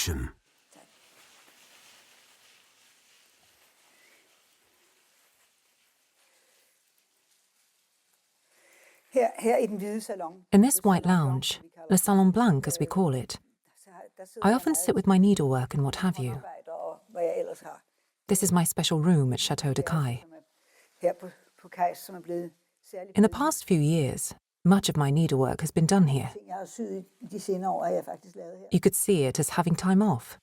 perfection. In this white lounge, le salon blanc as we call it, I often sit with my needlework and what have you. This is my special room at Chateau de Cai. In the past few years, much of my needlework has been done here. You could see it as having time off.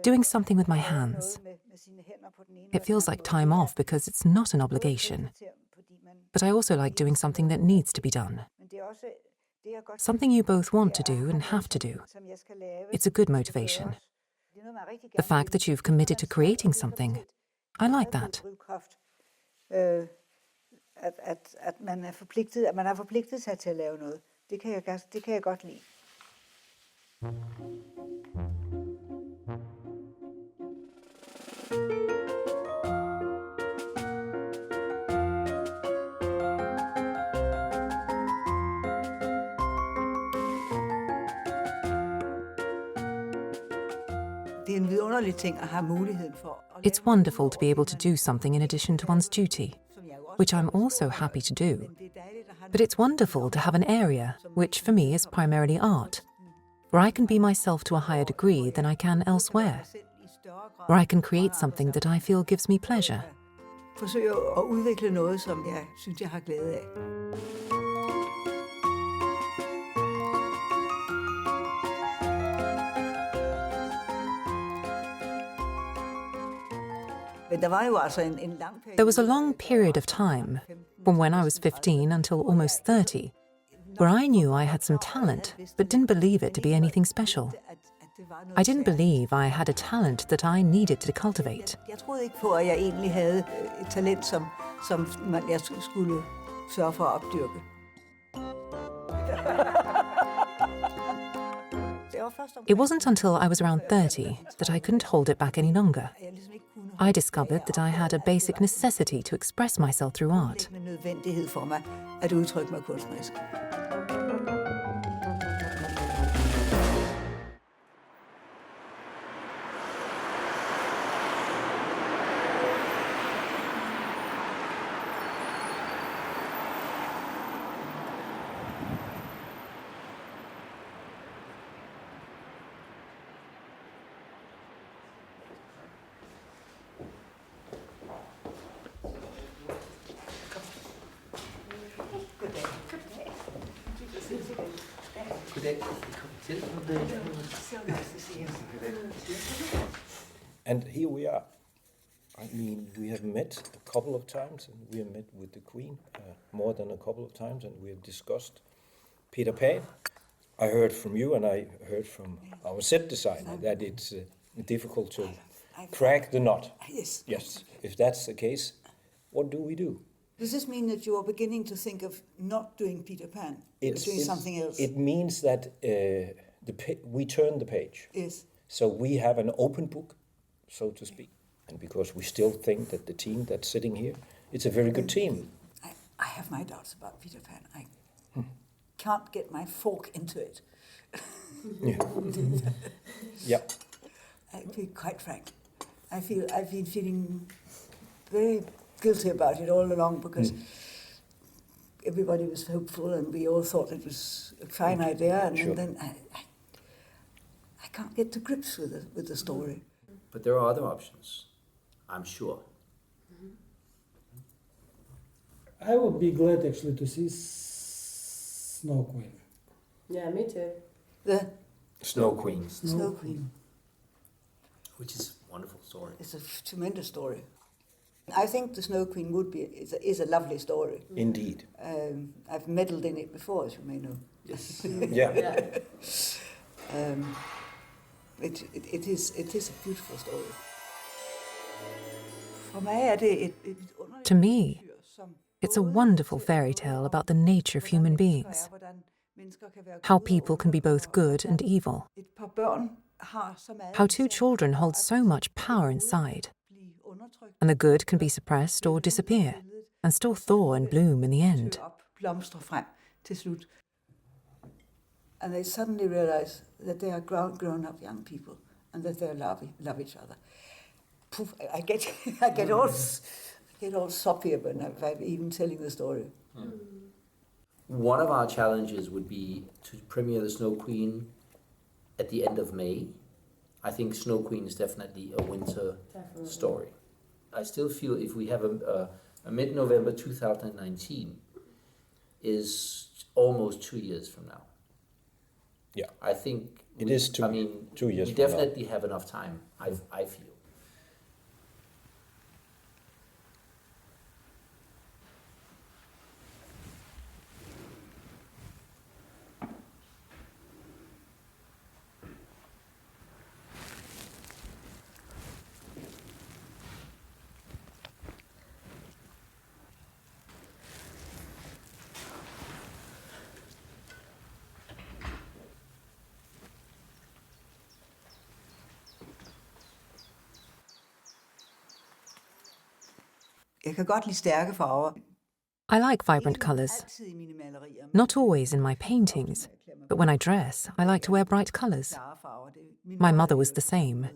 Doing something with my hands. It feels like time off because it's not an obligation. But I also like doing something that needs to be done. Something you both want to do and have to do. It's a good motivation. The fact that you've committed to creating something, I like that. At man har forpligtet sig til at lave noget. Det kan jeg godt lide. It's wonderful to be able to do something in addition to one's duty, which I'm also happy to do. But it's wonderful to have an area, which for me is primarily art, where I can be myself to a higher degree than I can elsewhere, where I can create something that I feel gives me pleasure. Forsøge at udvikle noget, som jeg synes, jeg har glæde af. There was a long period of time, from when I was 15 until almost 30, where I knew I had some talent, but didn't believe it to be anything special. I didn't believe I had a talent that I needed to cultivate. Jeg troede ikke på, at jeg egentlig havde et talent, som jeg skulle sørge for at opdyrke. It wasn't until I was around 30 that I couldn't hold it back any longer. I discovered that I had a basic necessity to express myself through art. Nødvendighed for mig at udtrykke mig kunstnerisk. And here we are. I mean, we have met a couple of times, and we have met with the Queen more than a couple of times, and we have discussed Peter Pan. I heard from you, and I heard from our set designer that it's difficult to crack the nut. Yes. Yes. If that's the case, what do we do? Does this mean that you are beginning to think of not doing Peter Pan, doing something else? It means that we turn the page. Yes. So we have an open book, so to speak. And because we still think that the team that's sitting here, it's a very good team. I have my doubts about Peter Pan. I can't get my fork into it. Yeah. Yeah. I'll be quite frank. I've been feeling very guilty about it all along because everybody was hopeful and we all thought it was a fine idea, and then I can't get to grips with the story. But there are other options, I'm sure. I would be glad actually to see Snow Queen. Yeah, me too. The Snow Queen. Snow Queen. Which is a wonderful story. It's a tremendous story. I think the Snow Queen is a lovely story. Indeed. I've meddled in it before, as you may know. Yes. Yeah. It is a beautiful story. For mig To me, it's a wonderful fairy tale about the nature of human beings, how people can be both good and evil, how two children hold so much power inside, and the good can be suppressed or disappear, and still thaw and bloom in the end. and they suddenly realize that they are grown-up young people and that they love each other. Poof, I get all soppy when I'm even telling the story. One of our challenges would be to premiere the Snow Queen at the end of May. I think Snow Queen is definitely a winter story. I still feel if we have a mid-November 2019 is almost 2 years from now. Yeah. I think it is 2 years we from definitely have enough time, I feel. Jeg kan godt lide stærke farver. I like vibrant colours. Altid i mine malerier. Not always in my paintings, but when I dress, I like to wear bright colours. Klare farver. My mother was the same.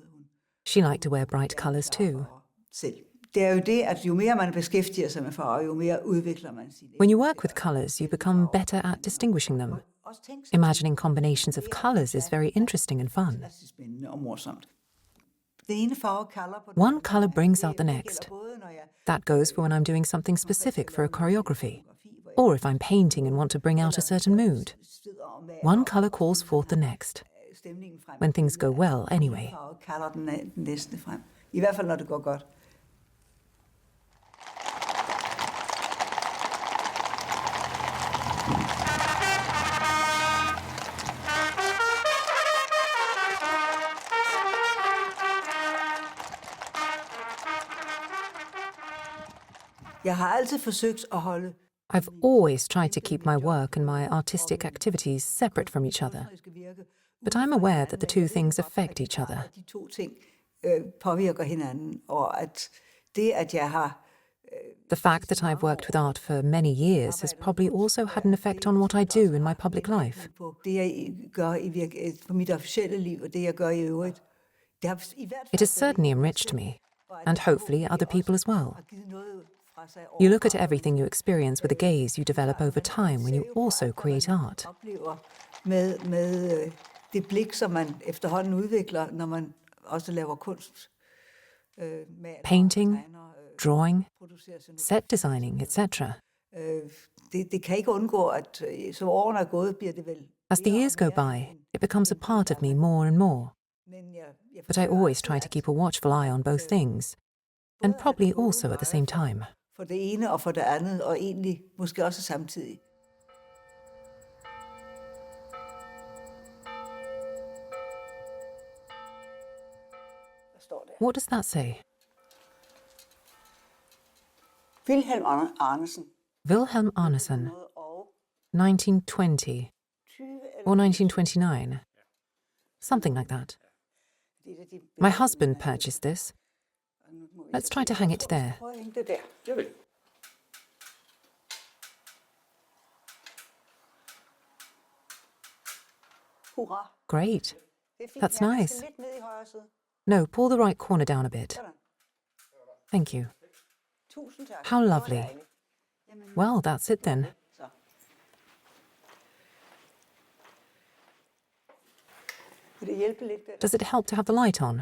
She liked to wear bright colours too. Selv. Det er jo det, at jo mere man beskæftiger sig med farver, jo mere udvikler man sin. When you work with colours, you become better at distinguishing them. Imagining combinations of colours is very interesting and fun. Spændende og morsomt. Det ene farve kalder på One colour brings out the next. That goes for when I'm doing something specific for a choreography, or if I'm painting and want to bring out a certain mood. One colour calls forth the next. When things go well, anyway. Kalder den næste frem. I hvert fald når det går godt. Jeg har altid forsøgt at holde I've always tried to keep my work and my artistic activities separate from each other. But I'm aware that the two things affect each other. De to ting påvirker hinanden, og at det, at jeg har The fact that I've worked with art for many years has probably also had an effect on what I do in my public life. på det, jeg gør på mit officielle liv, og det, jeg gør i øvrigt. Det har i hvert fald It has certainly enriched me, and hopefully other people as well. givet noget fra sig You look at everything you experience with a gaze you develop over time when you also create art. oplever med det blik, som man efterhånden udvikler, når man også laver kunst. Painting, drawing, set designing, etc. Det kan ikke undgå, at som årene er gået, bliver det vel... As the years go by, it becomes a part of me more and more. But I always try to keep a watchful eye on both things, and probably also at the same time. For det ene og for det andet, og egentlig måske også samtidig. Hvad står der? What does that say? Wilhelm Arnesen. Wilhelm Arnesen, 1920 or 1929. Something like that. My husband purchased this. Let's try to hang it there. Prøv at hænge det der. Hurra. Great. Det er fint. That's Jeg nice. skal lidt ned i højre side. No, pull the right corner down a bit. Sådan. Thank you. Tusind tak. How Det var lovely. dejligt. Well, that's it then. Så. Vil det hjælpe lidt? Der? Does it help to have the light on?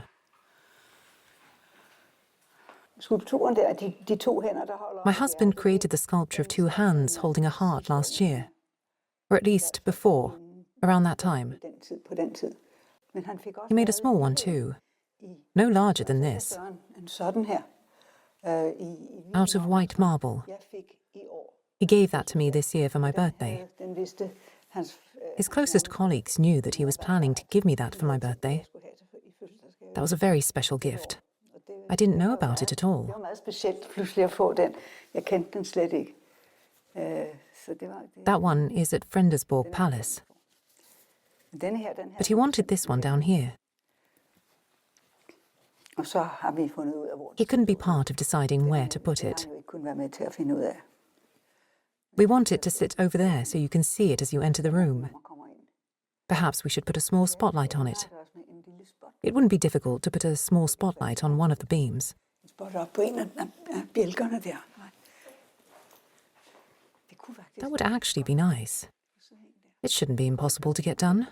Skulpturen der, de to hænder, der holder... My husband created the sculpture of two hands holding a heart last year. Or at least before, around that time. På den tid. Men han fik også He made a small one too. No larger than this, en sådan her. out of white marble. Jeg fik i år. He gave that to me this year for my birthday. Den vidste hans... His closest colleagues knew that he was planning to give me that for my birthday. That was a very special gift. I didn't know about it at all. Det var meget specielt pludselig at få den. Jeg kendte den slet ikke. Så det var... That one is at Frendersborg Palace, Den her. but he wanted this one down here. Og så har vi fundet ud af, hvor He couldn't be part of deciding where to put it. han jo ikke kunne være med til at finde ud af, We want it to sit over there so you can see it as you enter the room. når man kommer ind. Perhaps we should put a small spotlight on it. It wouldn't be difficult to put a small spotlight on one of the beams. That would actually be nice. It shouldn't be impossible to get done.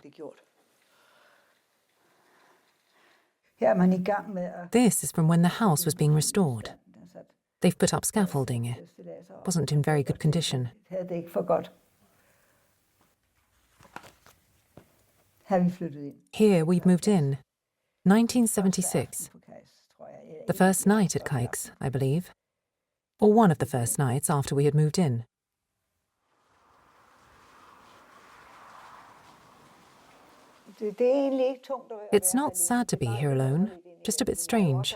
This is from when the house was being restored. They've put up scaffolding. It wasn't in very good condition. Here we've moved in. 1976. The first night at Kijks, I believe. Or one of the first nights after we had moved in. It's not sad to be here alone, just a bit strange.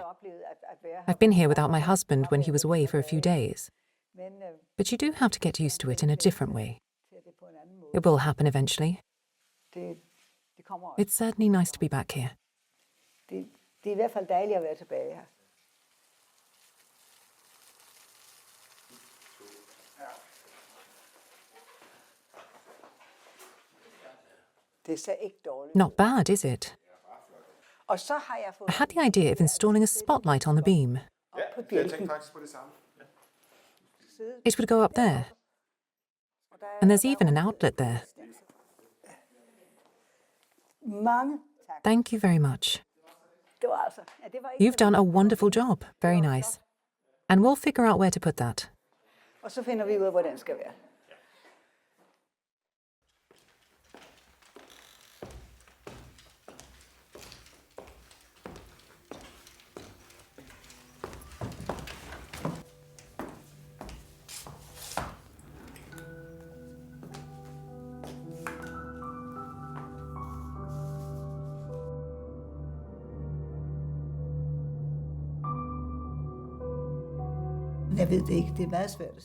I've been here without my husband when he was away for a few days. But you do have to get used to it in a different way. It will happen eventually. It's certainly nice to be back here. Not bad, is it? I had the idea of installing a spotlight on the beam. It would go up there. And there's even an outlet there. Thank you very much. You've done a wonderful job. Very nice. And we'll figure out where to put that.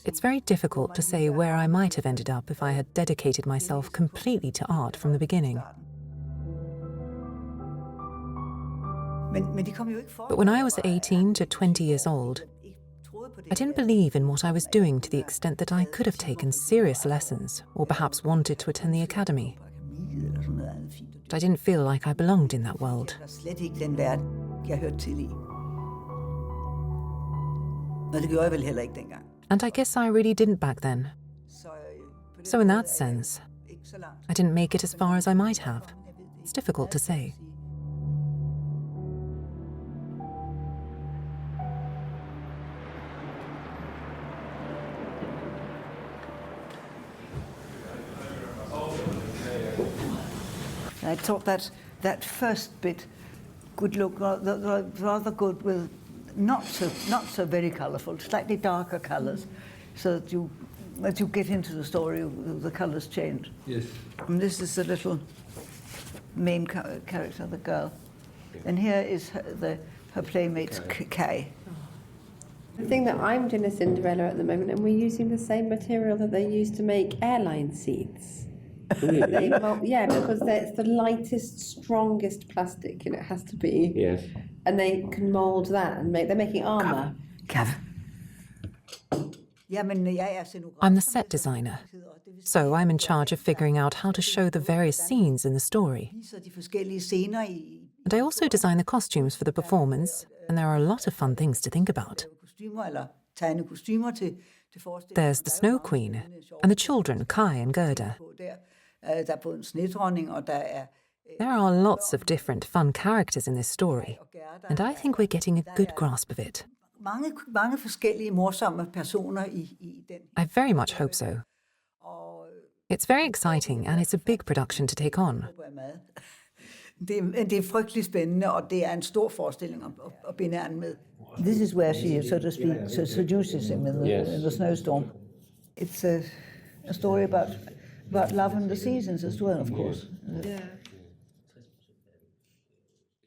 It's very difficult to say where I might have ended up if I had dedicated myself completely to art from the beginning. But when I was 18 to 20 years old, I didn't believe in what I was doing to the extent that I could have taken serious lessons or perhaps wanted to attend the academy. But I didn't feel like I belonged in that world. And I guess I really didn't back then. So in that sense, I didn't make it as far as I might have. It's difficult to say. I thought that first bit could look rather good with not so very colourful, slightly darker colours, so that as you get into the story, the colours change. Yes. And this is the little main character, the girl, and here is her playmate Kai. The thing that I'm doing a Cinderella at the moment, and we're using the same material that they use to make airline seats. Yeah, because it's the lightest, strongest plastic, and it has to be. Yes. And they can mould that and they're making armour. I'm the set designer, so I'm in charge of figuring out how to show the various scenes in the story. And I also design the costumes for the performance, and there are a lot of fun things to think about. There's the Snow Queen, and the children, Kai and Gerda. There are lots of different fun characters in this story, and I think we're getting a good grasp of it. I very much hope so. It's very exciting, and it's a big production to take on. This is where she, so to speak, seduces him in the snowstorm. It's a story about love and the seasons as well, of course. Yeah.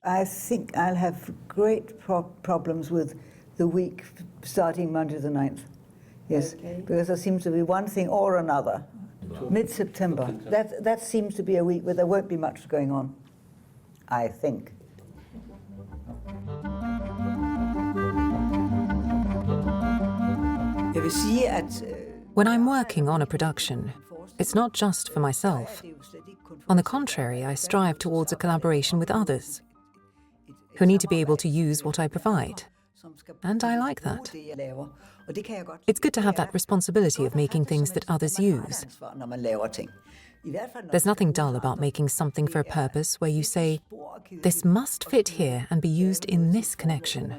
I think I'll have great problems with the week starting Monday the 9th. Yes, okay. Because there seems to be one thing or another. Mid-September. That seems to be a week where there won't be much going on, I think. When I'm working on a production, it's not just for myself. On the contrary, I strive towards a collaboration with others who need to be able to use what I provide. And I like that. It's good to have that responsibility of making things that others use. There's nothing dull about making something for a purpose where you say, this must fit here and be used in this connection.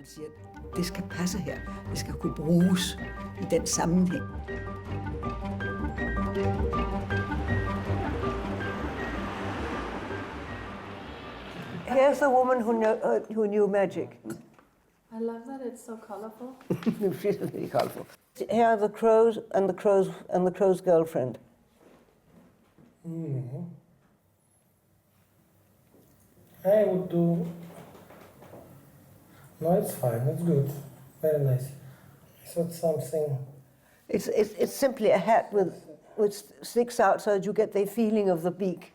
Det skal passe her. Det skal kunne bruges i den sammenhæng. Here's the woman who knew magic. I love that it's so colourful. It's really colourful. Here are the crows and the crow's girlfriend. Mm-hmm. I would do. No, it's fine. It's good. Very nice. I thought something. It's simply a hat which sticks out so that you get the feeling of the beak.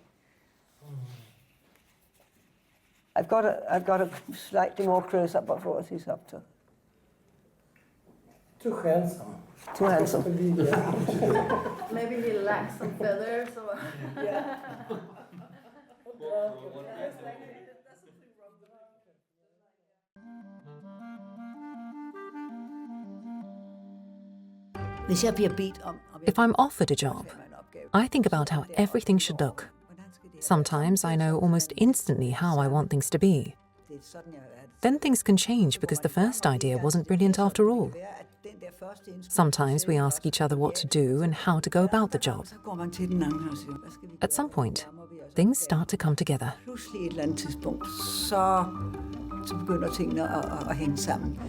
I've got a slightly more close up of what he's up to. Too handsome. Too handsome. Maybe he lacks some feathers or... If I'm offered a job, I think about how everything should look. Sometimes I know almost instantly how I want things to be. Then things can change because the first idea wasn't brilliant after all. Sometimes we ask each other what to do and how to go about the job. At some point, things start to come together. Så begynder tingene at hænge sammen.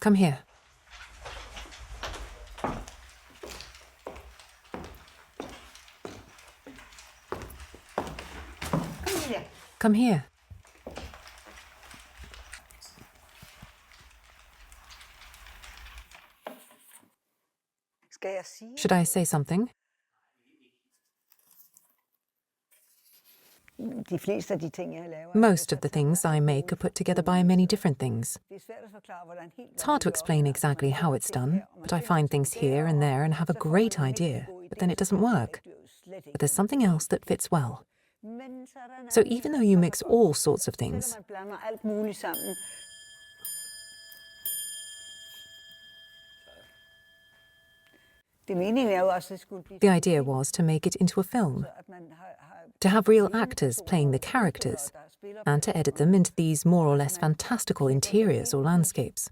Come here. Come here. Skal jeg sige? Should I say something? De fleste af de ting, jeg laver... Most of the things I make are put together by many different things. It's hard to explain exactly how it's done, but I find things here and there and have a great idea, but then it doesn't work. But there's something else that fits well. So even though you mix all sorts of things, the idea was to make it into a film, to have real actors playing the characters, and to edit them into these more or less fantastical interiors or landscapes.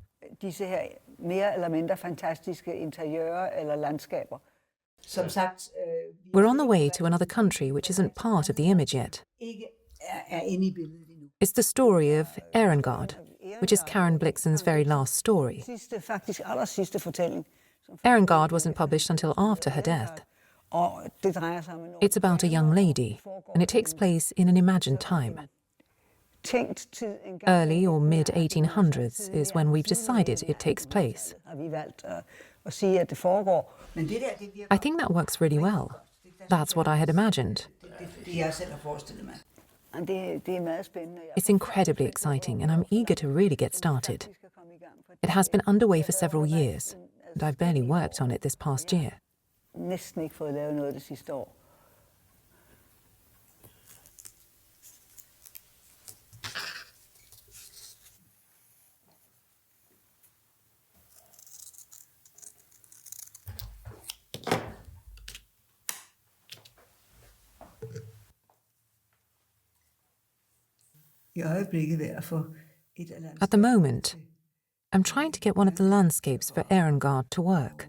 We're on the way to another country which isn't part of the image yet. It's the story of Erengard, which is Karen Blixen's very last story. Erengard wasn't published until after her death. It's about a young lady, and it takes place in an imagined time. Early or mid-1800s is when we've decided it takes place. I think that works really well. That's what I had imagined. It's incredibly exciting, and I'm eager to really get started. It has been underway for several years, and I've barely worked on it this past year. Næsten ikke fået lavet noget det sidste år. At the moment, I'm trying to get one of the landscapes for Erengard to work.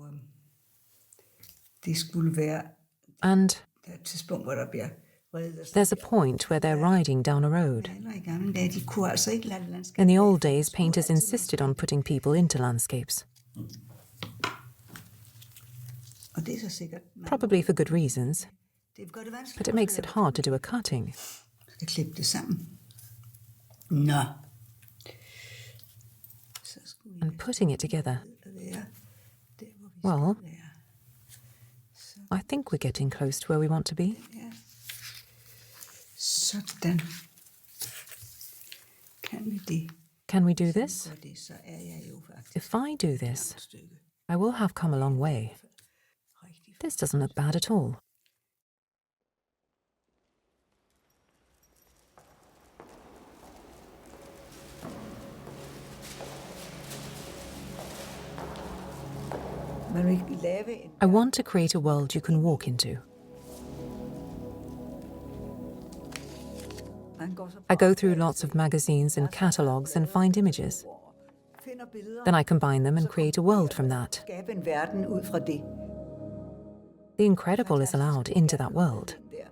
And there's a point where they're riding down a road. In the old days, painters insisted on putting people into landscapes. Probably for good reasons, but it makes it hard to do a cutting. And putting it together, well, I think we're getting close to where we want to be. Sådan. Kan vi det? Can we do this? gør det, så er jeg jo faktisk If I do et this, langt stykke. I will have come a long way. Rigtig This doesn't look bad at all. Man vil lave en I want to create a world you can walk into. man går så I go through lots of magazines and catalogues and find images. finder billeder, Then I combine them and create a world from that. skabe en verden ud fra det. The incredible is allowed into that world. Der.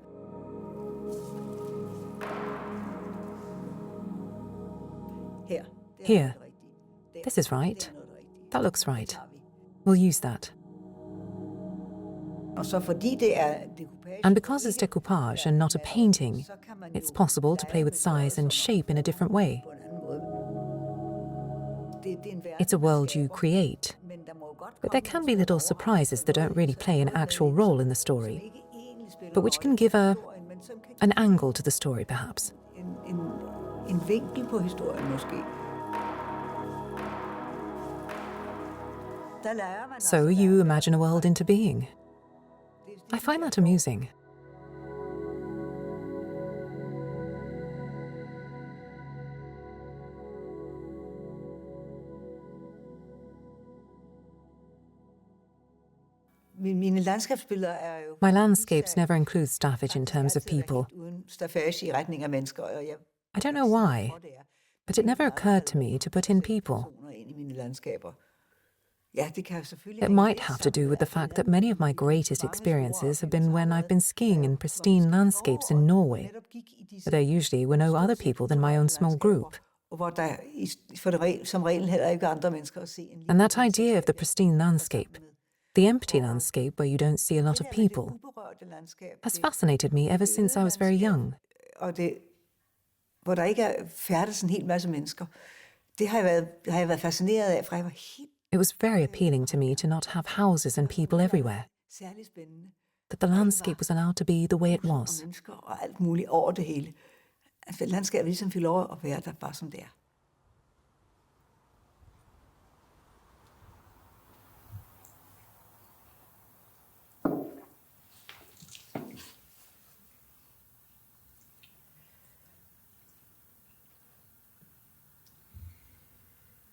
Her. Det er Here. noget rigtigt. Der. This is right. Det er noget rigtigt. That looks right. Det har vi. We'll use that. Og så fordi det er decoupage, And because it's decoupage and not a painting, så kan man it's jo possible to play with size and shape in a different way. på en anden måde. Det er en verden, It's a world you create, men der må jo godt but there can be little surprises that don't really play an actual role in the story, but which can give an angle to the story, perhaps. en vinkel på historien måske. Der lærer man So you imagine a world into being. I find that amusing. Mine landskabsbilleder er jo My landscapes never include staffage in terms of people. uden staffage i retning af mennesker, og jeg I don't know why, tror, det er but it never occurred to me to put in people. personer ind i mine landskaber. Ja, det kan selvfølgelig It might have to do with the fact that many of my greatest experiences have been when I've been skiing in pristine landscapes in Norway, netop gik i disse but there usually were no other people than my own small group. og hvor der som regel heller ikke er andre mennesker at se en lille And that idea of the pristine landscape, the empty landscape where you don't see a lot of people, uberørte landskab, has fascinated me ever since I was very young. og det, hvor der ikke er færdes en hel masse mennesker. Det har jeg været fascineret af, fra jeg var helt It was very appealing to me to not have houses and people everywhere, særligt spændende. that the landscape was allowed to be the way it Og was. mennesker og alt muligt over det hele. Altså, landskabet ligesom fik lov at være der bare som det er.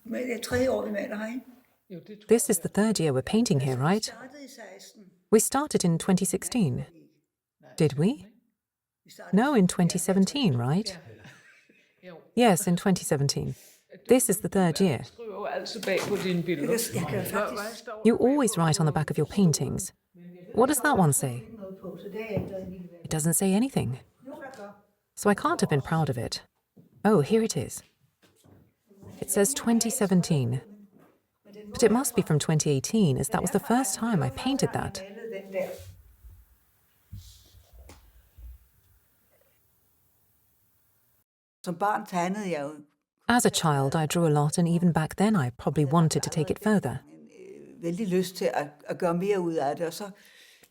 Men det er 3 år, vi maler her, ikke? This is the third year we're painting here, right? Startede i 16. We started in 2016. Did we? No, in 2017, right? Yes, in 2017. This is the third year. skriver jo altid bag på dine billeder. Jeg kan faktisk You always write on the back of your paintings. What does that one say? noget på, så det er ændret en lille It doesn't say anything. Jo, der gør. So I can't have been proud of it. Oh, here it is. It says 2017. But it must be from 2018, as that was the first time I painted that. Malede den der. Som barn tegnede jeg jo As a child, I drew a lot, and even back then I probably wanted to take it further. vældig lyst til at gøre mere ud af det, og så,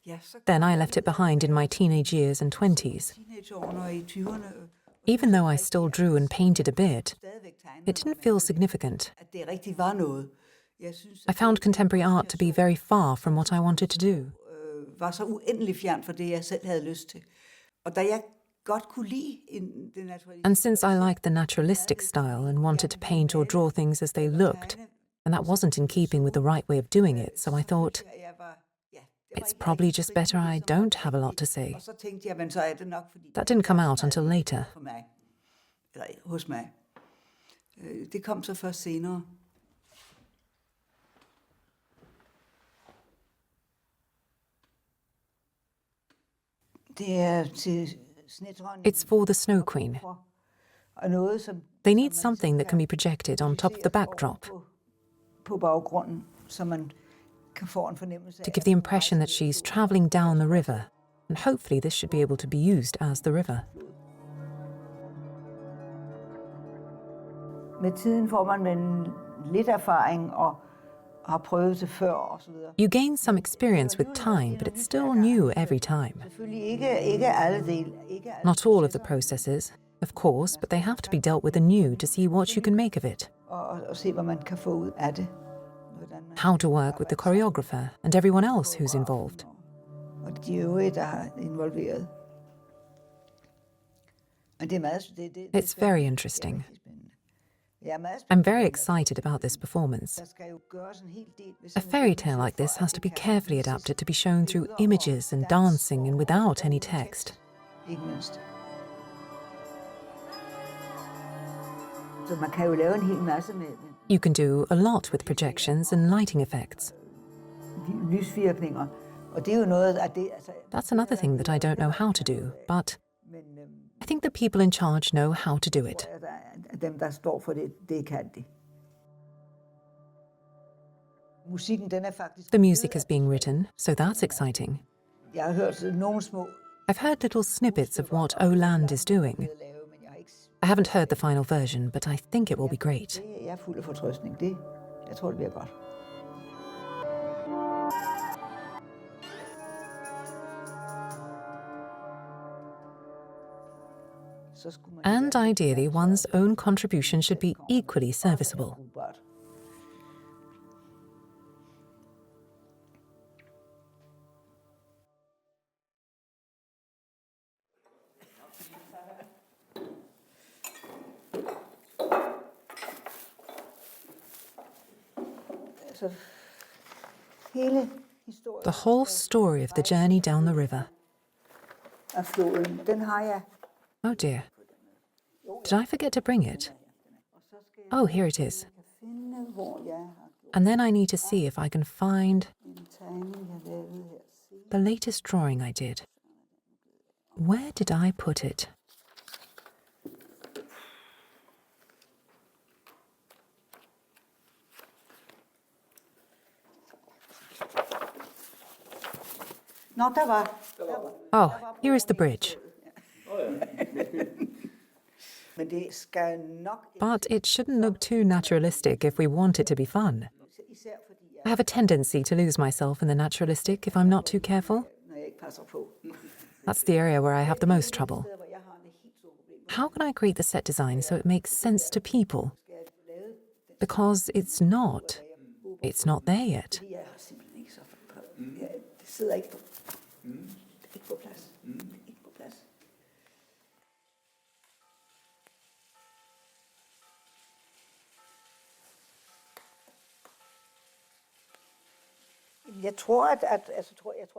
ja, så Then I left it behind in my teenage years and 20s. teenageårene og i 20'erne Even though I still drew and painted a bit, stadigvæk tegnede, it didn't feel significant. at det rigtig var noget. Jeg synes, I found contemporary art to be very far from what I wanted to do. var så uendelig fjern for det, jeg selv havde lyst til. Og da jeg godt kunne lide det naturalistiske, And since I liked the naturalistic style and wanted to paint or draw things as they looked, and that wasn't in keeping with the right way of doing it, so I thought, jeg var, ja, it's probably just better I don't have a lot to say. og så tænkte jeg, men så er det nok, fordi That didn't come out until later. for mig, eller hos mig. Det kom så først senere. Det er til snedronningen. It's for the Snow Queen. Og noget, som They need something that can be projected on top of the backdrop på baggrunden, så man kan få en fornemmelse to give the impression that she's travelling down the river, and hopefully this should be able to be used as the river. Med tiden får man med lidt erfaring og har prøvet det før og så videre. You gain some experience with time, but it's still new every time. Selvfølgelig ikke alle dele. Ikke alle Not all of the processes, Of course, but they have to be dealt with anew to see what you can make of it. og se, hvad man kan få ud af det. How to work with the choreographer and everyone else who's involved. Og de øvrige, der er involveret. Og det er meget, It's very interesting. Jeg er meget I'm very excited about this performance. der skal jo gøres en hel del, hvis A fairy tale like this has to be carefully adapted to be shown through images and dancing and without any text. ikke mindst. Så man kan jo lave en hel masse med You can do a lot with projections and lighting effects. lysvirkninger, og det er jo noget af det, altså, That's another thing that I don't know how to do, but men I think the people in charge know how to do it. dem, der står for det, det kan de. Musikken, den er faktisk... The music is being written, so that's exciting. Jeg har hørt nogle små... I've heard little snippets of what Oland is doing. lave, men jeg har ikke... I haven't heard the final version, but I think it will be great. Jeg er fuld af fortrøstning. Jeg tror, det bliver godt. Så skulle man... And ideally, one's own contribution should be equally serviceable. Så hele historien The whole story of the journey down the river. af floden, den har jeg... Oh dear. Did I forget to bring it? Oh, here it is. finde, hvor jeg har gjort And then I need to see if I can find en tegning, jeg lavede her. the latest drawing I did. Where did I put it? Nå, der var... Oh, here is the bridge. Men det skal nok... But it shouldn't look too naturalistic if we want it to be fun. Især fordi jeg, I have a tendency to lose myself in the naturalistic if I'm not too careful. når jeg ikke passer på. That's the area where I have the most trouble. Hvor jeg har en helt stor problem. How can I create the set design so it makes sense to people? Because it's not there yet. Jeg har simpelthen ikke så... Det sidder ikke på... Det er ikke på plads. Det er ikke på plads. Jeg tror,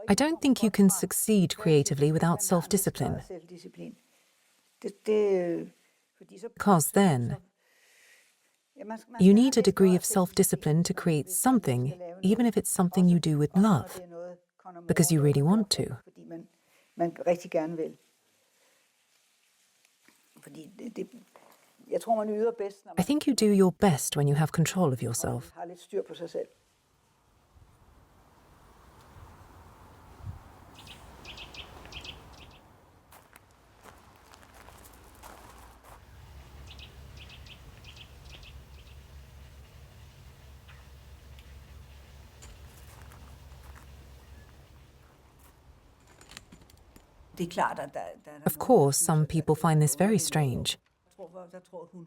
I don't think you can succeed creatively without self-discipline, Selvdisciplin. Fordi så... because then Ja, man you need a degree of self-discipline to create something, even if it's something you do with love, det er noget, because you really want to. fordi man rigtig gerne vil. Fordi jeg tror, man yder bedst, når I think you do your best when you have control of yourself. man har lidt styr på sig selv. Det er klart, at der Of course, some people find this very strange.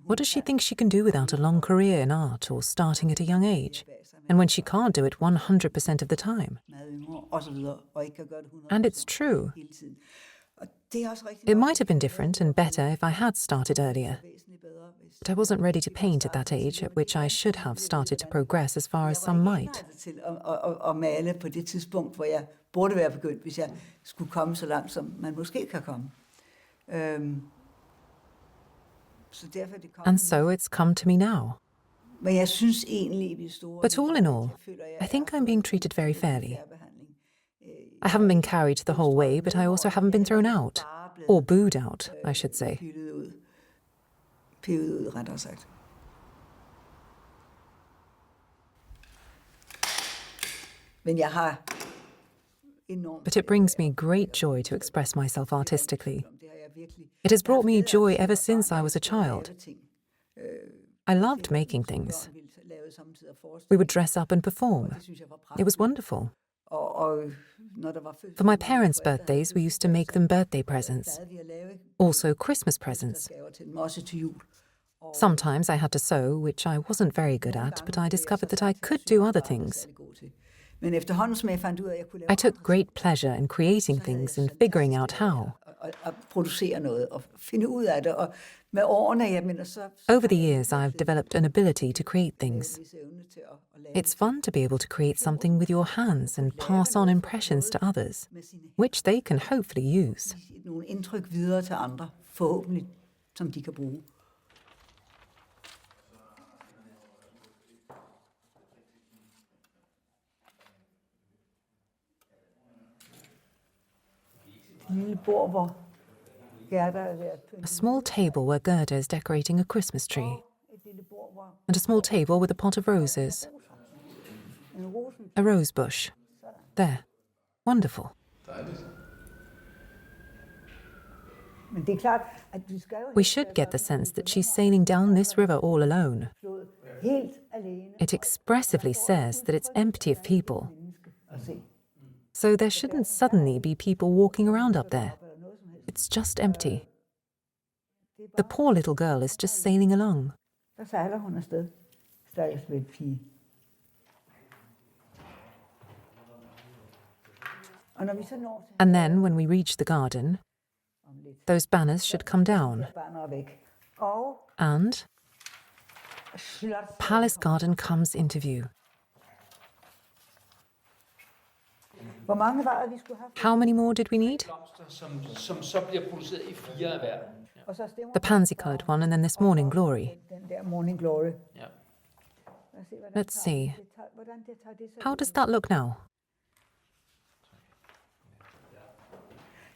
What does she think she can do without a long career in art or starting at a young age? And when she can't do it 100% of the time? meget yngre, og så videre, og ikke kan gøre det 100% And it's true. hele tiden. Og det er også rigtigt It nok, might have been different and better if I had started earlier, væsentligt bedre, hvis but I wasn't ready to paint at that age at which I should have started to progress as far as some might. til at male på det tidspunkt, hvor jeg burde være begyndt, hvis jeg skulle komme så langt, som man måske kan komme. Så derfor det kom. And so it's come to me now. Men jeg synes egentlig, i det store... But all in all, I think I'm being treated very fairly. I haven't been carried the whole way, but I also haven't been thrown out. Or booed out, I should say. Pivet ud, rettere sagt. Men jeg har enormt... But it brings me great joy to express myself artistically. Det har jeg virkelig... It has brought me joy ever since I was a child. I loved making things. We would dress up and perform. It was wonderful. For my parents' birthdays, we used to make them birthday presents, also Christmas presents. Sometimes I had to sew, which I wasn't very good at, but I discovered that I could do other things. I took great pleasure in creating things and figuring out how. Over the years, I've developed an ability to create things. It's fun to be able to create something with your hands and pass on impressions to others, which they can hopefully use. A small table where Gerda is decorating a Christmas tree, and a small table with a pot of roses. A rose bush. There. Wonderful. We should get the sense that she's sailing down this river all alone. It expressively says that it's empty of people. So there shouldn't suddenly be people walking around up there. It's just empty. The poor little girl is just sailing along. And then, when we reach the garden, those banners should come down. And Palace Garden comes into view. How many more did we need? The pansy-coloured one and then this morning glory. Let's see. How does that look now?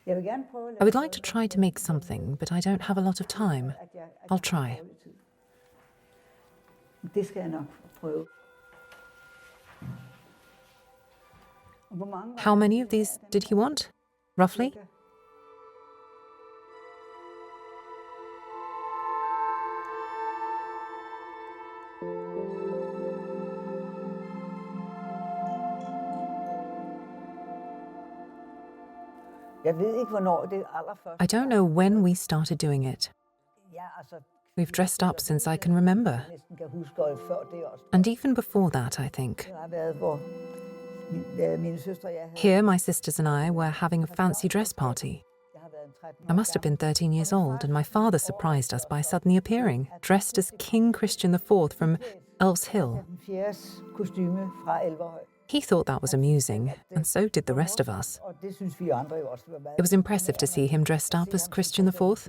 I would like to try to make something, but I don't have a lot of time. I'll try. How many of these did he want, roughly? I don't know when we started doing it. We've dressed up since I can remember. And even before that, I think. Here, my sisters and I were having a fancy dress party. I must have been 13 years old, and my father surprised us by suddenly appearing, dressed as King Christian IV from Elves Hill. He thought that was amusing, and so did the rest of us. It was impressive to see him dressed up as Christian IV.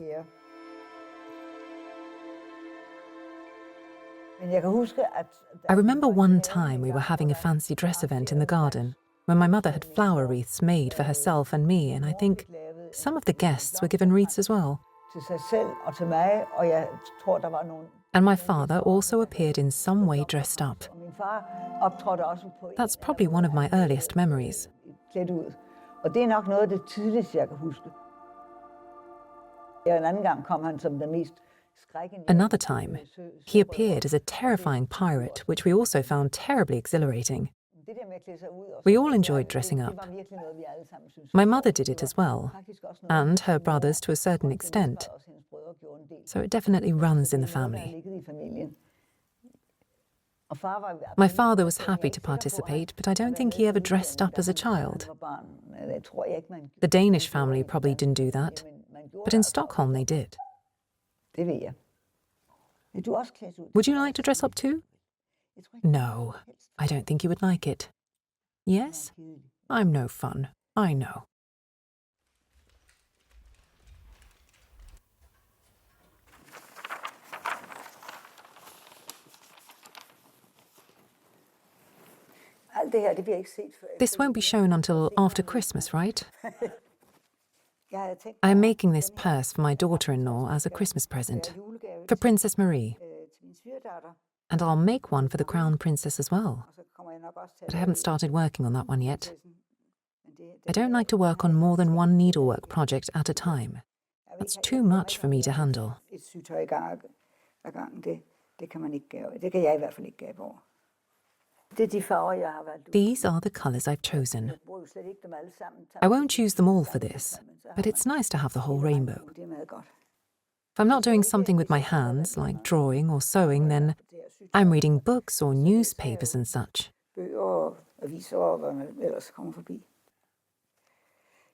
I remember one time we were having a fancy dress event in the garden, when my mother had flower wreaths made for herself and me, and I think some of the guests were given wreaths as well. And my father also appeared in some way dressed up. That's probably one of my earliest memories. Another time, he appeared as a terrifying pirate, which we also found terribly exhilarating. We all enjoyed dressing up. My mother did it as well, and her brothers to a certain extent. So it definitely runs in the family. My father was happy to participate, but I don't think he ever dressed up as a child. The Danish family probably didn't do that, but in Stockholm they did. Would you like to dress up too? No, I don't think you would like it. Yes? I'm no fun, I know. This won't be shown until after Christmas, right? I'm making this purse for my daughter-in-law as a Christmas present, for Princess Marie. And I'll make one for the Crown Princess as well. But I haven't started working on that one yet. I don't like to work on more than one needlework project at a time. That's too much for me to handle. Det er de farver, jeg har valgt ud. These are the colours I've chosen. Jeg bruger jo slet ikke dem alle sammen. I won't choose them all for this, but it's nice to have the whole rainbow. Det er meget godt. If I'm not doing something with my hands, like drawing or sewing, then I'm reading books or newspapers and such. Bøger og aviser og hvad man ellers kommer forbi.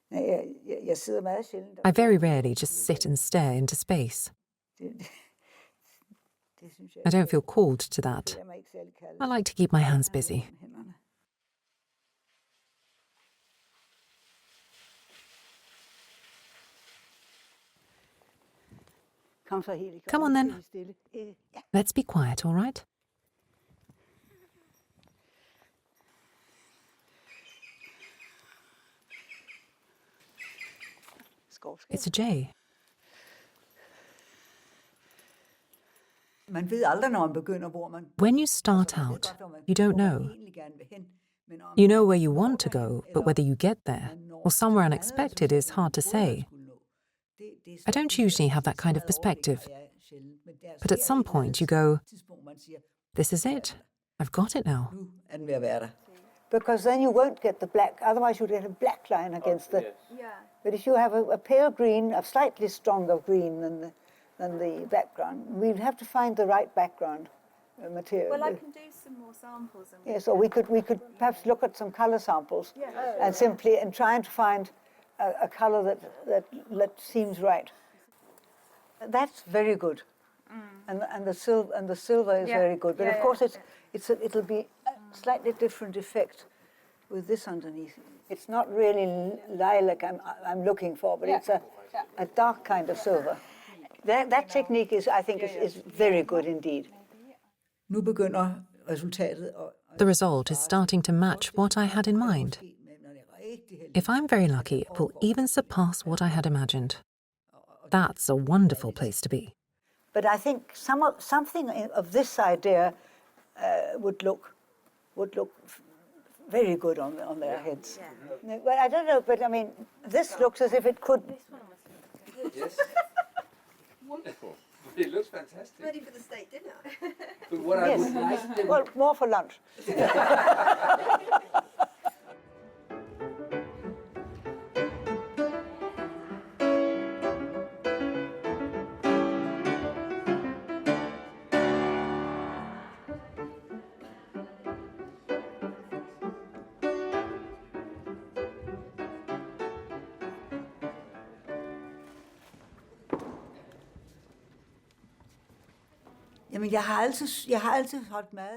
Nej, jeg sidder meget sjældent. I very rarely just sit and stare into space. Det synes jeg. I don't feel called to that. Det er mig ikke særlig kaldt. I like to keep my hands busy. Hænderne. Kom så helt. Come on then. Stille. Ja. Let's be quiet, all right? It's a jay. Man ved aldrig, når man begynder, hvor man... When you start out, you don't know. You know where you want to go, but whether you get there or somewhere unexpected is hard to say. I don't usually have that kind of perspective. But at some point you go, this is it. I've got it now. Because then you won't get the black, otherwise you'd get a black line against the... But if you have a pale green, a slightly stronger green than the background, we'll have to find the right background material. Well, I can do some more samples. And yes, or we could perhaps look at some color samples and simply trying to find a color that seems right. That's very good, and the silver is very good. But of course, it'll be a slightly different effect with this underneath. It's not really lilac I'm looking for, but it's a dark kind of silver. That technique I think is very good indeed. Nu begynder resultatet. The result is starting to match what I had in mind. If I'm very lucky, it will even surpass what I had imagined. That's a wonderful place to be. But I think something of this idea would look very good on their heads. Well, I don't know, but I mean, this looks as if it could. Yes. Wonderful. It looks fantastic. ready for the state dinner. But what I would like them... Well, more for lunch.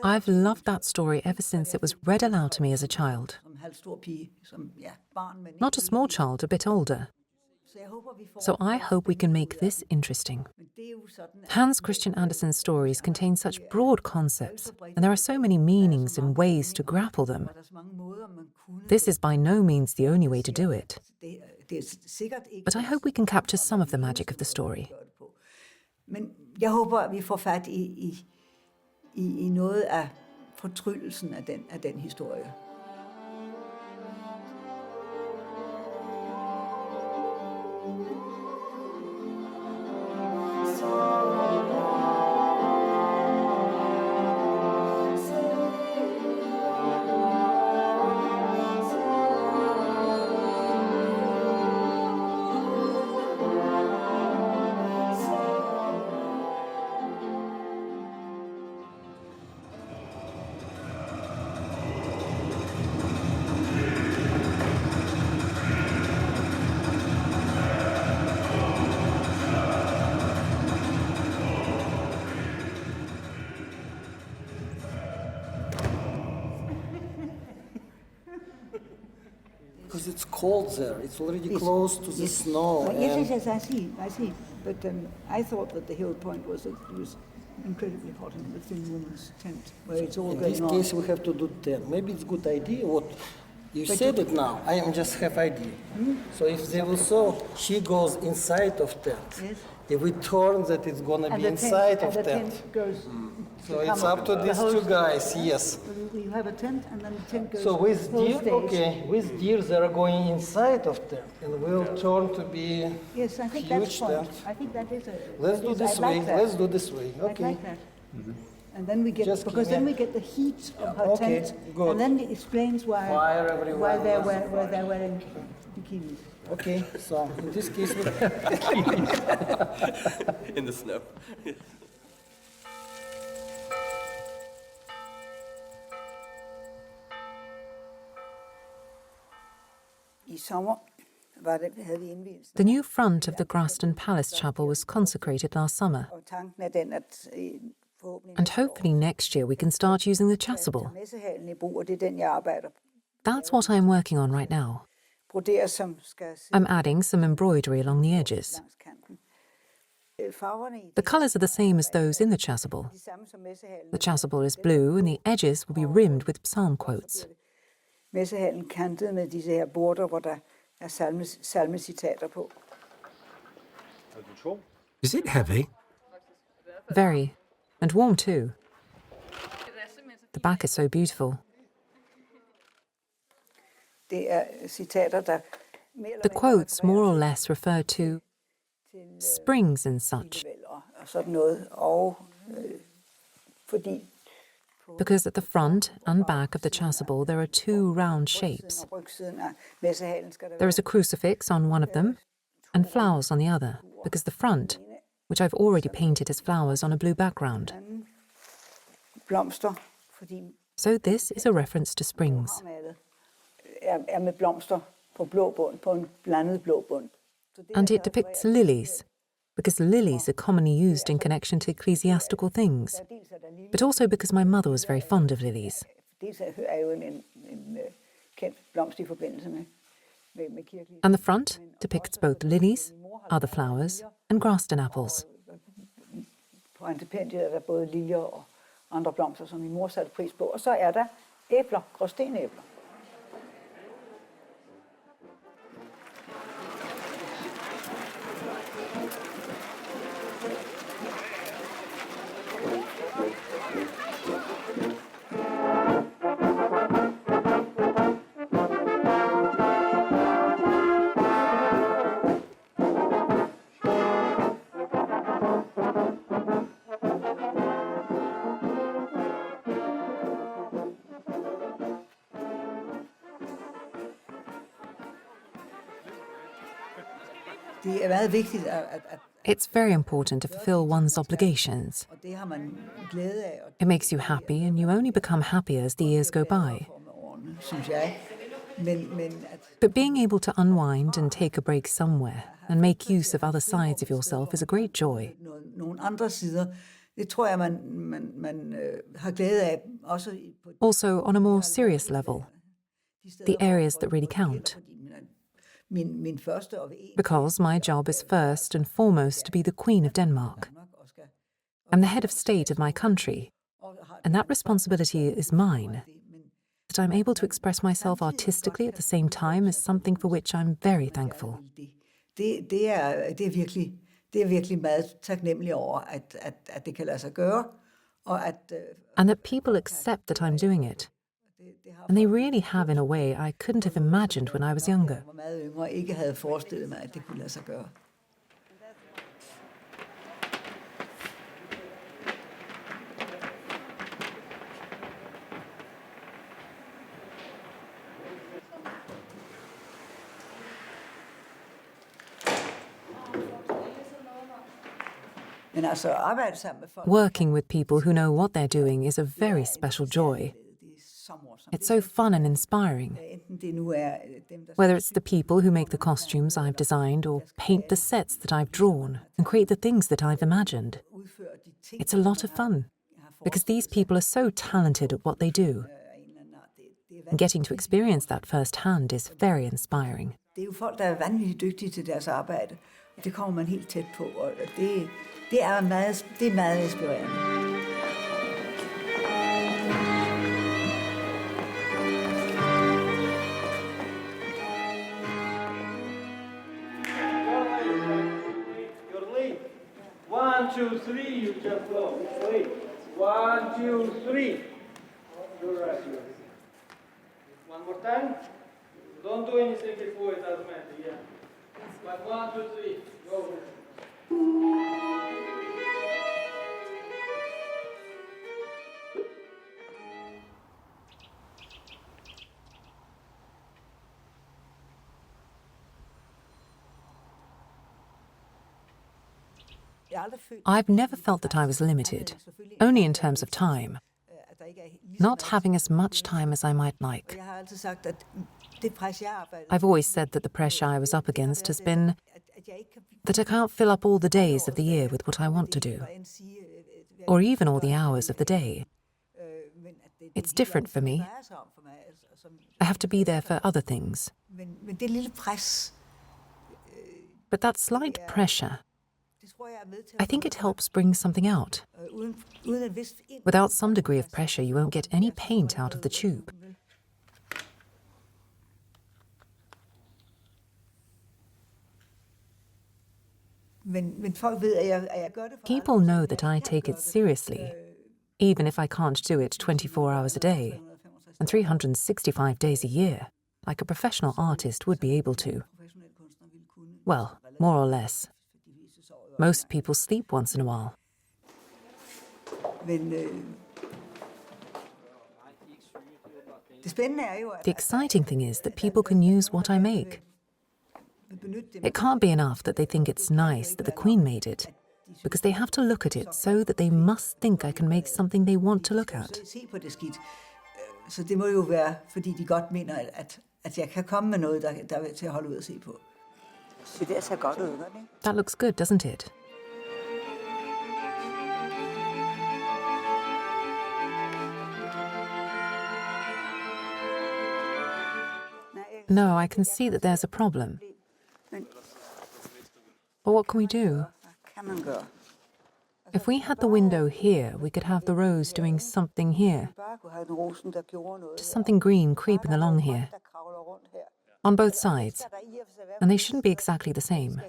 I've loved that story ever since it was read aloud to me as a child. Not a small child, a bit older. So I hope we can make this interesting. Hans Christian Andersen's stories contain such broad concepts, and there are so many meanings and ways to grapple them. This is by no means the only way to do it. But I hope we can capture some of the magic of the story. Men jeg håber, at vi får fat i noget af fortryllelsen af den historie. Because it's cold there. It's already close to the snow. Yes, I see. But I thought that the whole point was that it was incredibly hot in the thin woman's tent, where it's all going on. In this case, we have to do tent. Maybe it's a good idea. What you said it now. I am just have idea. So if they will saw, she goes inside of tent. Yes. If we turn that, it's gonna be inside of the tent. tent goes So it's up to these two guys. Yes. You have a tent, and then the tent goes. So with whole deer, stage. okay, with deer they are going inside of tent, and will turn to be Yes, I think huge that's point. tent. I think that is a. Let's do yes, this I like way. that. Let's do this way. I Okay. like that. And then we get then we get the heat of her tent, good. and then it explains why they're wearing bikinis. Okay, so in this case, In the snow. I sommer havde vi indvielsen. The new front of the Graston Palace Chapel was consecrated last summer, Og tanken den, at forhåbentlig and hopefully next year we can start using the chasuble. messehallen i brug, og det er den, jeg arbejder på. That's what I'm working on right now. Broderer, som skal I'm adding some embroidery along the edges. langs kanten. Farverne i The colours are the same as those in the chasuble. de samme som messehallen. The chasuble is blue and the edges will be rimmed with psalm quotes. Messehallen kantet med disse her border, hvor der er salmecitater på. Is it heavy? Very. And warm too. The back is so beautiful. Det er citater, der The quotes more or less refer to springs and such, og sådan noget. Og fordi because at the front and back of the chasuble there are two round shapes. rygsiden af messehallen skal der There is a crucifix on one of them and flowers on the other, because the front, which I've already painted as flowers on a blue background. blomster, fordi So this is a reference to springs. malet er med blomster på blå bund, på en blandet blå bund. And it depicts lilies, because lilies are commonly used in connection to ecclesiastical things, but also because my mother was very fond of lilies. Dels er jo en kendt blomst i forbindelse med kirkelige. And the front depicts both lilies, other flowers, and Graston apples. På antipendiet er der både liljer og andre blomster, som min mor satte pris på. Og så er der æbler, gråstenæbler. Det er meget vigtigt, at It's very important to fulfill one's obligations. og det har man glæde af, og It makes you happy, and you only become happier as the years go by. med årene, synes jeg. Men at But being able to unwind and take a break somewhere and make use of other sides of yourself is a great joy. nogle andre sider, det tror jeg, man har glæde af, også på Also, on a more serious level, the areas that really count. min første og Because my job is first and foremost to be the Queen of Denmark. I'm the head of state of my country, and that responsibility is mine. That I'm able to express myself artistically at the same time is something for which I'm very thankful. det er virkelig meget taknemmelig over, at det kan lade sig gøre, og at And that people accept that I'm doing it. And they really have in a way I couldn't have imagined when I was younger. jeg var meget yngre og ikke havde forestillet mig, at det kunne lade sig gøre. Men altså arbejde sammen med folk, Working with people who know what they're doing is a very special joy. det er så morsomt. It's so fun and inspiring. Enten det nu er dem, der Whether it's the people who make the costumes I've designed or paint the sets that I've drawn and create the things that I've imagined. udfører de ting, It's a lot of fun because these people are so talented at what they do. af en eller anden art. Det er And getting to experience that firsthand is very inspiring. Det er jo folk, der er vanvittigt dygtige til deres arbejde, og det kommer man helt tæt på, og det er meget inspirerende. You're late. 1, 2, 3, you just go. Wait. 1, 2, 3. You're right. One more time. Don't do anything before it doesn't matter, yeah. But 1, 2, 3, go. I've never felt that I was limited, only in terms of time, not having as much time as I might like. I've always said that the pressure I was up against has been that I can't fill up all the days of the year with what I want to do, or even all the hours of the day. It's different for me. I have to be there for other things. But that slight pressure, I think it helps bring something out. Without some degree of pressure, you won't get any paint out of the tube. People know that I take it seriously, even if I can't do it 24 hours a day and 365 days a year, like a professional artist would be able to. Well, more or less. Most people sleep once in a while. The exciting thing is that people can use what I make. It can't be enough that they think it's nice that the Queen made it, because they have to look at it so that they must think I can make something they want to look at. Så det må jo være, fordi de godt mener, at jeg kan komme med noget, der er til at holde ud og se på. Så det ser godt ud, gør det ikke? That looks good, doesn't it? No, I can see that there's a problem. But what can we do? If we had the window here, we could have the rose doing something here. Just something green creeping along here. On both sides. And they shouldn't be exactly the same.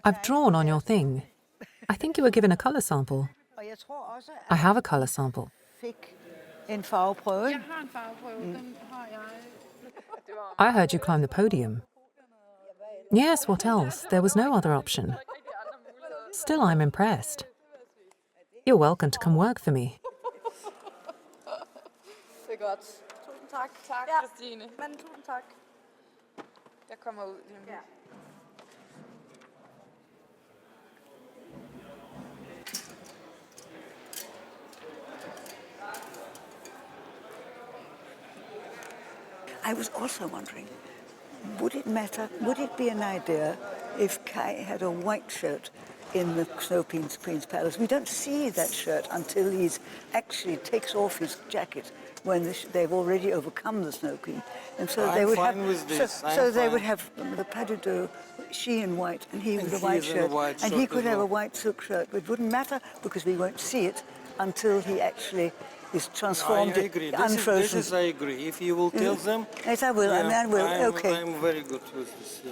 I've drawn on your thing. I think you were given a colour sample. I have a colour sample. I heard you climb the podium. Yes, what else? There was no other option. Still, I'm impressed. You're welcome to come work for me. Det er godt. Tusind tak. Tak, Pristine. Men tusind tak. Jeg kommer ud lige om lidt. I was also wondering, would it matter, would it be an idea if Kai had a white shirt in the Snow Queen's palace? We don't see that shirt until he actually takes off his jacket when they've already overcome the Snow Queen. And so they would have, so they would have the pas de deux, she in white and he with a white shirt. And he could have a white silk shirt, but it wouldn't matter because we won't see it until he actually is transformed, I agree. unfrozen. This is I agree. If you will tell them... Yes, I will. Yeah, I will. Okay. I'm very good with this, yeah.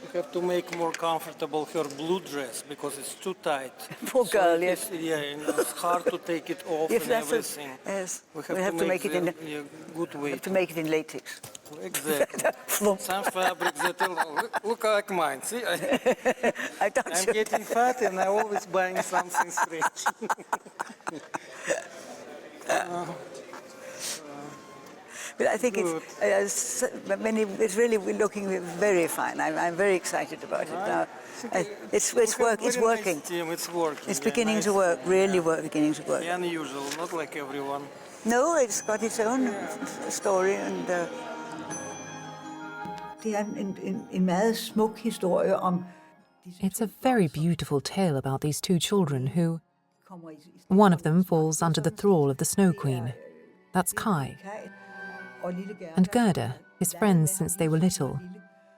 You have to make more comfortable her blue dress because it's too tight. Poor girl, yes. Yeah, and it's hard to take it off If and that's everything. Yes, We have to make it in good weight. have to make it in latex. Exactly. Some fabrics that look like mine. See, I'm getting fat and I'm always buying something strange. But I think it's really looking very fine. I'm very excited about it now. It's working. It's working. It's beginning to work. Really beginning to work. Unusual, not like everyone. No, it's got its own story and. Det er en meget smuk historie om. It's a very beautiful tale about these two children who, one of them falls under the thrall of the Snow Queen. That's Kai. And Gerda, his friend since they were little,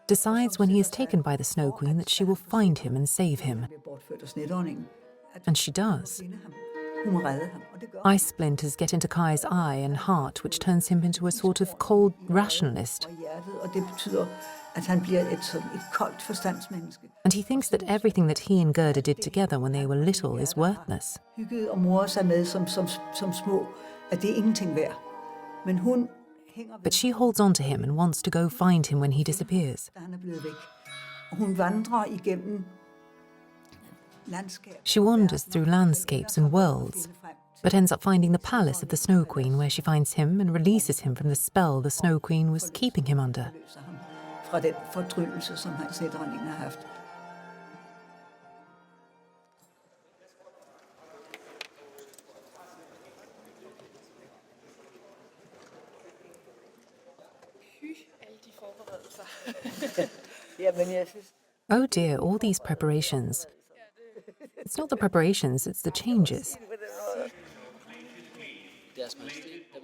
decides when he is taken by the Snow Queen that she will find him and save him. And she does. Hun redde ham. Og det gør Eye splinters get into Kai's eye and heart, which turns him into a sort of cold rationalist. og hjertet, og det betyder, at han bliver et koldt forstandsmenneske. And he thinks that everything that he and Gerda did together when they were little is worthless. Hyggede og morede sig med som små, at det er ingenting værd. Men hun hænger ved, But she holds on to him and wants to go find him when he disappears. da han er blevet væk. Og hun vandrer igennem landskab. She wanders through landscapes and worlds, but ends up finding the palace of the Snow Queen, where she finds him and releases him from the spell the Snow Queen was keeping him under. Løser ham fra den fortryllelse, som han selv dronningen har haft. Alle de forberedelser. Jamen, jeg synes, Oh dear, all these preparations. It's not the preparations, it's the changes.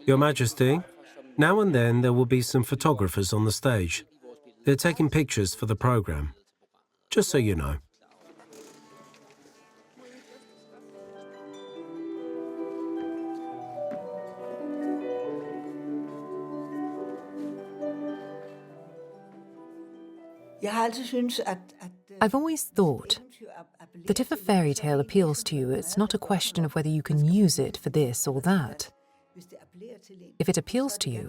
Your Majesty, now and then there will be some photographers on the stage. They're taking pictures for the programme. Just so you know. jeg har altid syntes, at I've always thought that if a fairy tale appeals to you, it's not a question of whether you can use it for this or that. hvis det appellerer til en, If it appeals to you,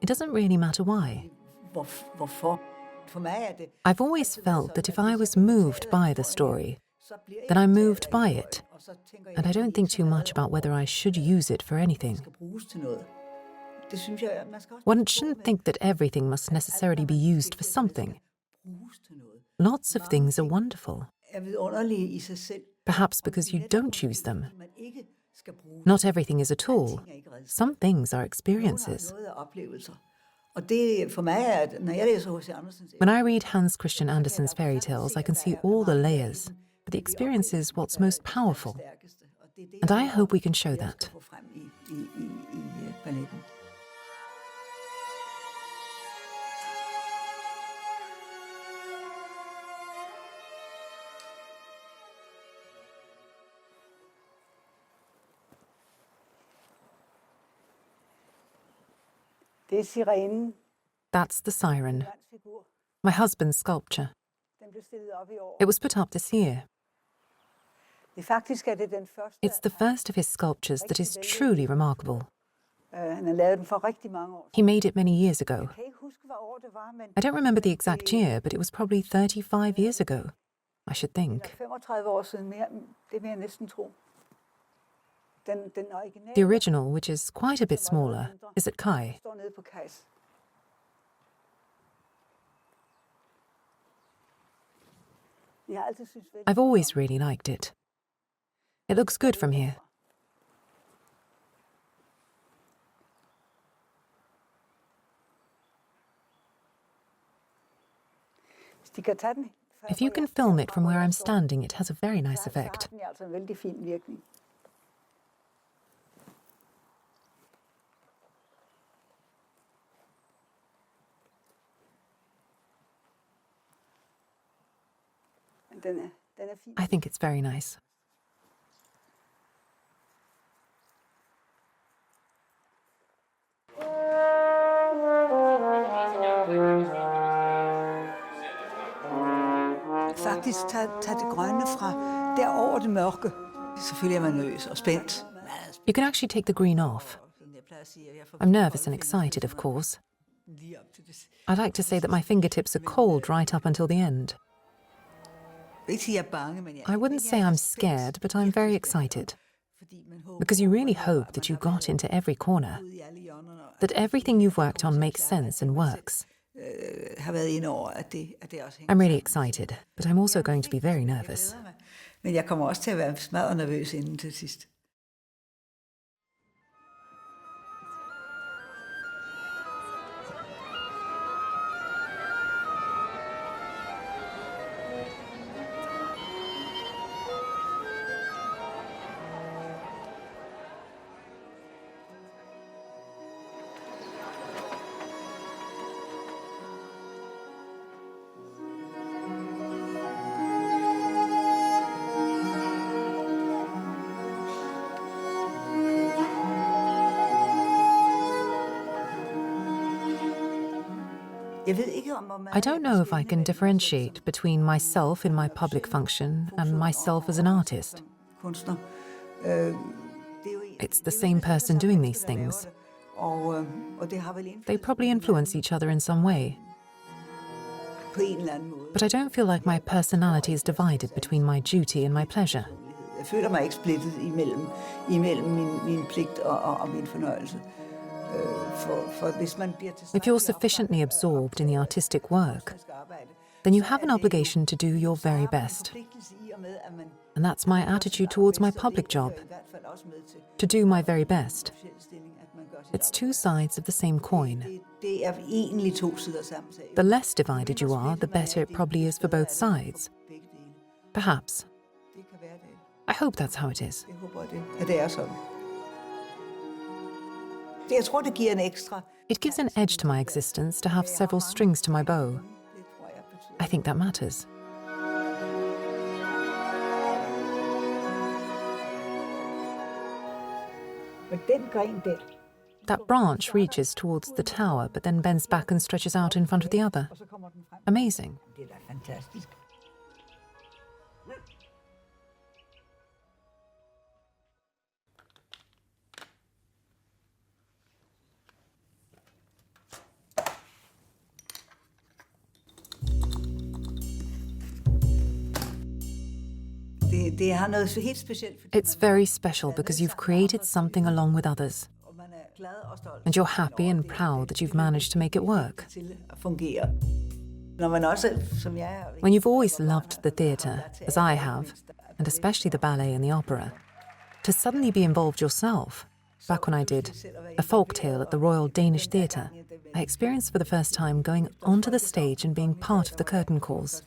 it doesn't really matter why. hvorfor? For mig er det, I've always felt that if I was moved by the story, så bliver then jeg I'm moved by it, og så tænker jeg, and I don't think too much about whether I should use it for anything. skal bruges til noget. Det synes jeg, man skal også One shouldn't think that everything must necessarily be used for something. bruges til noget. Lots of things are wonderful, Er vidunderlige i sig selv. perhaps because you don't choose them. Man ikke skal bruge Not everything is a tool. ting er ikke redskaber. Some things are Nogle experiences. har noget af oplevelser. Og det for mig er, at når jeg læser H.C. Andersens, When I read Hans Christian Andersen's fairy tales, I can see all the layers, but the experience is what's most powerful, stærkeste, og det er det, and I hope we can show jeg that. skal få frem i balletten. Det er sirenen, That's the siren, hans figur. my husband's sculpture. Den blev stillet op i år. It was put up this year. Faktisk er det den første. It's the first of his sculptures that is truly remarkable. Han har lavet den for rigtig mange år. He made it many years ago. Jeg kan ikke huske, hvad år det var, men I don't remember the exact year, but it was probably 35 years ago, I should think. 35 år siden mere, det vil jeg næsten tro. Den originale The original, which is quite a bit smaller, is at Kai. står nede på Kajs. Jeg har altid synes I've always really liked it. It looks good from here. de kan tage den. If you can film it from where I'm standing, it has a very nice effect. Den er altså en vældig fin virkning. Den er fin. I think it's very nice. Faktisk tage det grønne fra derover det mørke. Selvfølgelig er man nervøs og spændt. You can actually take the green off. I'm nervous and excited, of course. I like to say that my fingertips are cold right up until the end. I wouldn't say I'm scared, but I'm very excited. Because you really hope that you got into every corner, that everything you've worked on makes sense and works. I'm really excited, but I'm also going to be very nervous. Men jeg kommer også til at være smadret nervøs inden til sidst. I don't know if I can differentiate between myself in my public function and myself as an artist. It's the same person doing these things. They probably influence each other in some way. But I don't feel like my personality is divided between my duty and my pleasure. Jeg føler mig ikke splittet imellem min pligt og min fornøjelse. If you're sufficiently absorbed in the artistic work, then you have an obligation to do your very best. And that's my attitude towards my public job, to do my very best. It's two sides of the same coin. The less divided you are, the better it probably is for both sides. Perhaps. I hope that's how it is. It gives an edge to my existence to have several strings to my bow. I think that matters. That branch reaches towards the tower, but then bends back and stretches out in front of the other. Amazing. It's very special because you've created something along with others. And you're happy and proud that you've managed to make it work. When you've always loved the theatre, as I have, and especially the ballet and the opera, to suddenly be involved yourself, back when I did a folk tale at the Royal Danish Theatre, I experienced for the first time going onto the stage and being part of the curtain calls.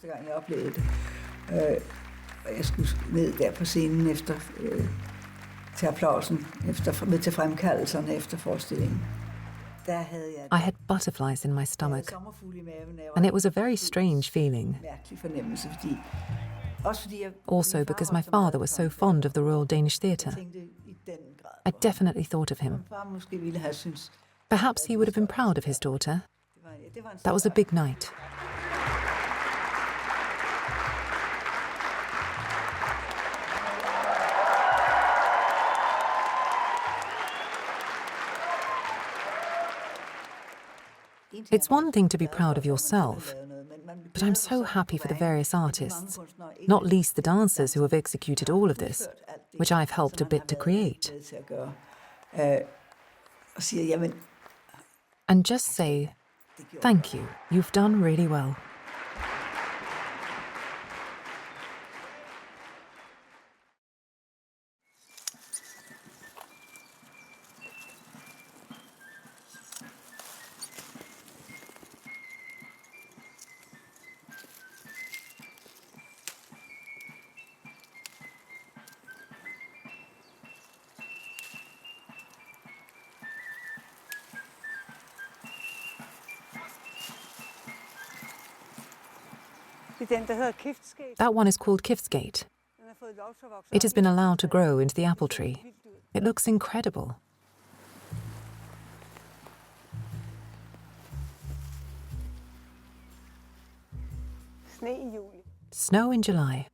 Jeg skulle ned der på scenen efter til applausen, til fremkaldelserne efter forestillingen. I had butterflies in my stomach, and it was a very strange feeling. Also because my father was so fond of the Royal Danish Theatre. I definitely thought of him. Perhaps he would have been proud of his daughter. That was a big night. It's one thing to be proud of yourself, but I'm so happy for the various artists, not least the dancers who have executed all of this, which I've helped a bit to create. And just say, thank you, you've done really well. That one is called Kiftsgate. It has been allowed to grow into the apple tree. It looks incredible. Snow in July.